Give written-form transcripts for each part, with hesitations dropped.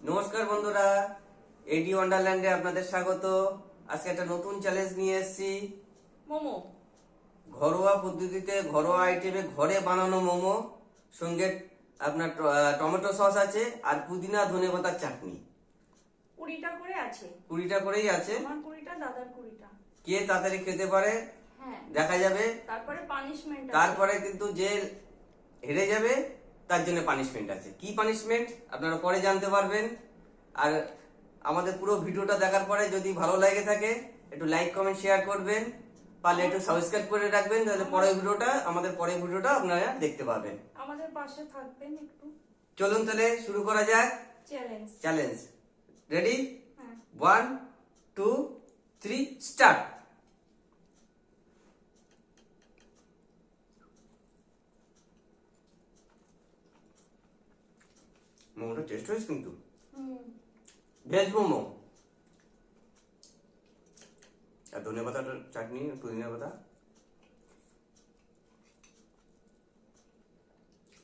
নমস্কার বন্ধুরা, এডি ওয়ান্ডারল্যান্ডে আপনাদের স্বাগত। আজকে একটা নতুন চ্যালেঞ্জ নিয়ে এসেছি। মোমো। ঘরোয়া পদ্ধতিতে ঘরোয়া আইটেমে ঘরে বানানো মোমো, সঙ্গে আপনার টমেটো সস আছে আর পুদিনা ধনেপাতার চাটনি। 20টা করে আছে। 20টা করেই আছে। আমার 20টা, দাদার 20টা। কে তাড়াতাড়ি খেতে পারে হ্যাঁ, দেখা যাবে। তারপরে পানিশমেন্ট আছে। তারপরে কিন্তু যে হেরে যাবে তার জন্য পানিশমেন্ট আছে। কি পানিশমেন্ট আপনারা পরে জানতে পারবেন। আর আমাদের পুরো ভিডিওটা দেখার পরে যদি ভালো লাগে থাকে একটু লাইক কমেন্ট শেয়ার করবেন, পারলে একটু সাবস্ক্রাইব করে রাখবেন, তাহলে পরের ভিডিওটা আপনারা দেখতে পাবেন। আমাদের পাশে থাকবেন একটু। চলুন তাহলে শুরু করা যাক চ্যালেঞ্জ। চ্যালেঞ্জ। রেডি? হ্যাঁ। 1 2 3 স্টার্ট। মোমোটা টেস্ট হয়েছে কিন্তু। ভেজ মোমো আর ধনে পাতার চাটনি, পুদিনা পাতা,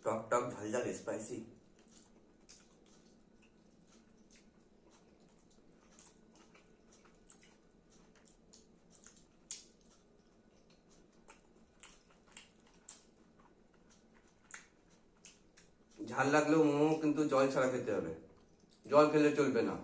টক টক ঝাল ঝাল স্পাইসি। ঝাল লাগলেও মোমো কিন্তু জল ছাড়া খেতে হবে, জল খেলে চলবে না।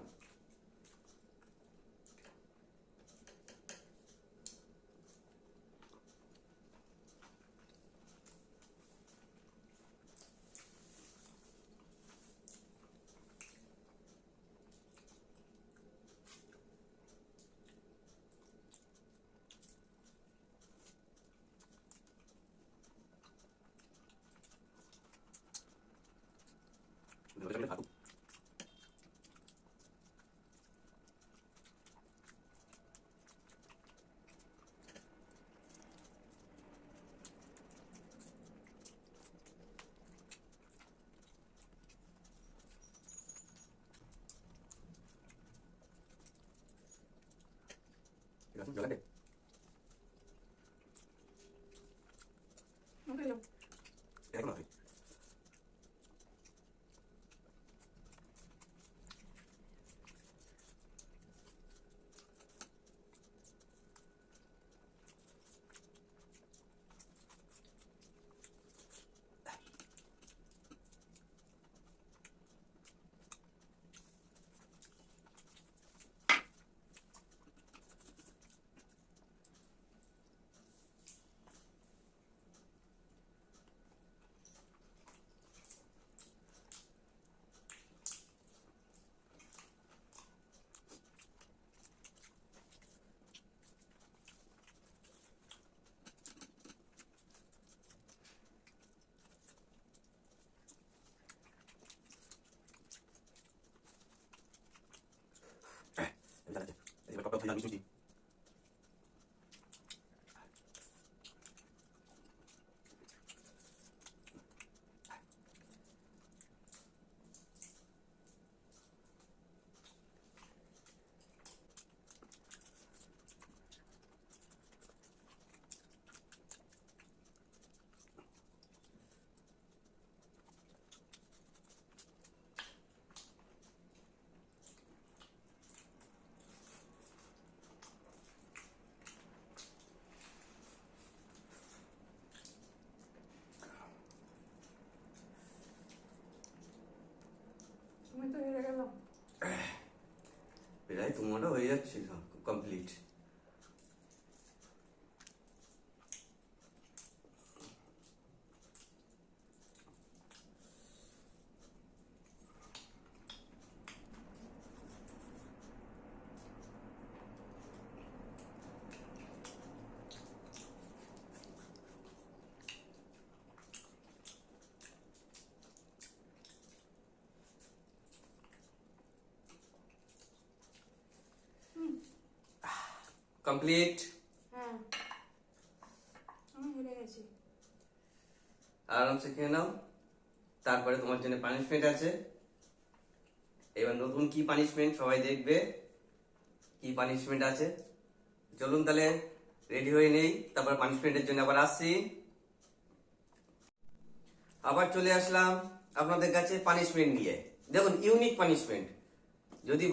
আমি তো হেরে গেলাম। প্রায় তোমারটা হয়ে যাচ্ছে কমপ্লিট। কমপ্লিট। হ্যাঁ, আমি হেরে গেছি। আরামসে খেয়ে নাও, তারপরে তোমার জন্য পানিশমেন্ট আছে। এবার নতুন কি পানিশমেন্ট সবাই দেখবে, কি পানিশমেন্ট আছে। চলুন তাহলে রেডি হয়ে নেই, তারপর পানিশমেন্টের জন্য আবার আসছি। আবার চলে আসলাম আপনাদের কাছে পানিশমেন্ট নিয়ে। দেখুন, ইউনিক পানিশমেন্ট। যদি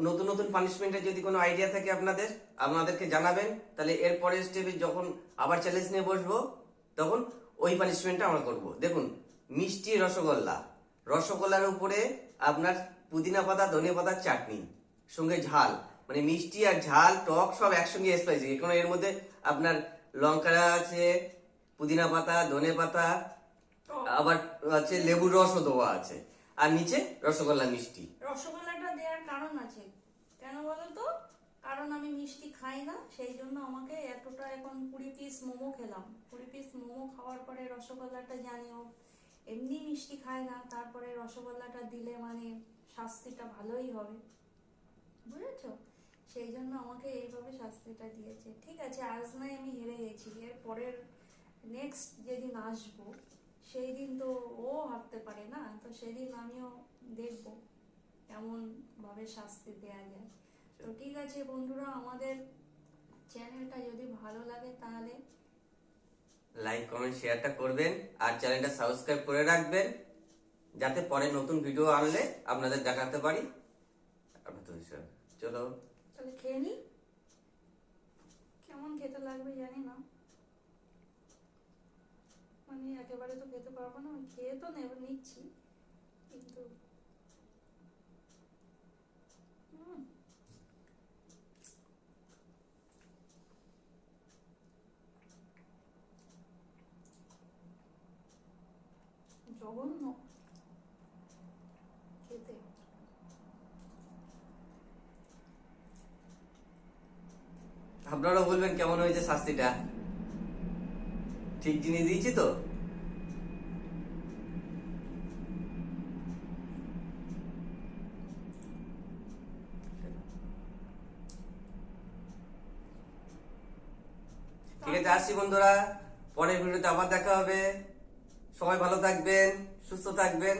নতুন নতুন পানিশমেন্টের যদি কোনো আইডিয়া থাকে আপনাদের আমাদেরকে জানাবেন, তাহলে এর পরের স্টেপে যখন আবার চ্যালেঞ্জ নিয়ে বসবো তখন ওই পানিশমেন্টটা আমরা করব। দেখুন, মিষ্টি রসগোল্লা, রসগোল্লার উপরে আপনার পুদিনা পাতা ধনে পাতার চাটনি, সঙ্গে ঝাল, মানে মিষ্টি আর ঝাল টক সব একসঙ্গে স্পাইসি। এখন এর মধ্যে আপনার লঙ্কা আছে, পুদিনা পাতা, ধনে পাতা, আবার আছে লেবুর রসও দেওয়া আছে, আর নিচে রসগোল্লা মিষ্টি। রসগোল্লাটা দেওয়ার কারণ আছে, কেন বলো তো? কারণ আমি মিষ্টি খাই না, সেই জন্য আমাকে এতটা, এখন 20 পিস মোমো খেলাম, 20 পিস মোমো খাওয়ার পরে রসগোল্লাটা জানিও এমনি মিষ্টি খায় না, তারপরে রসগোল্লাটা দিলে মানে শাস্তিটা ভালোই হবে, বুঝেছো? সেই জন্য আমাকে এইভাবে শাস্তিটা দিয়েছে। ঠিক আছে, আজ নয় আমি হেরে গেছি, এর পরের নেক্সট যেদিন আসবো সেই দিন তো ও ভাবতে পারে না, তো সেদিন আমিও দেখবো কেমন ভাবে শাস্তি দেয়া যায়। তো ঠিক আছে বন্ধুরা, আমাদের চ্যানেলটা যদি ভালো লাগে তাহলে লাইক কমেন্ট শেয়ারটা করবেন, আর চ্যানেলটা সাবস্ক্রাইব করে রাখবেন, যাতে পরে নতুন ভিডিও আনলে আপনাদের দেখাতে পারি। চলো তাহলে খেয়ে নি, কেমন খেতে লাগবে জানি না, মানে একেবারে তো খেতে পারবো না, খেয়ে তো নিচ্ছি কিন্তু জঘন্য খেতে। আপনারাও বলবেন কেমন হয়েছে শাস্তিটা, ঠিক জিনিস দিয়েছি তো? ঠিক আছে, আসছি বন্ধুরা, পরের ভিডিওতে আবার দেখা হবে। সবাই ভালো থাকবেন, সুস্থ থাকবেন।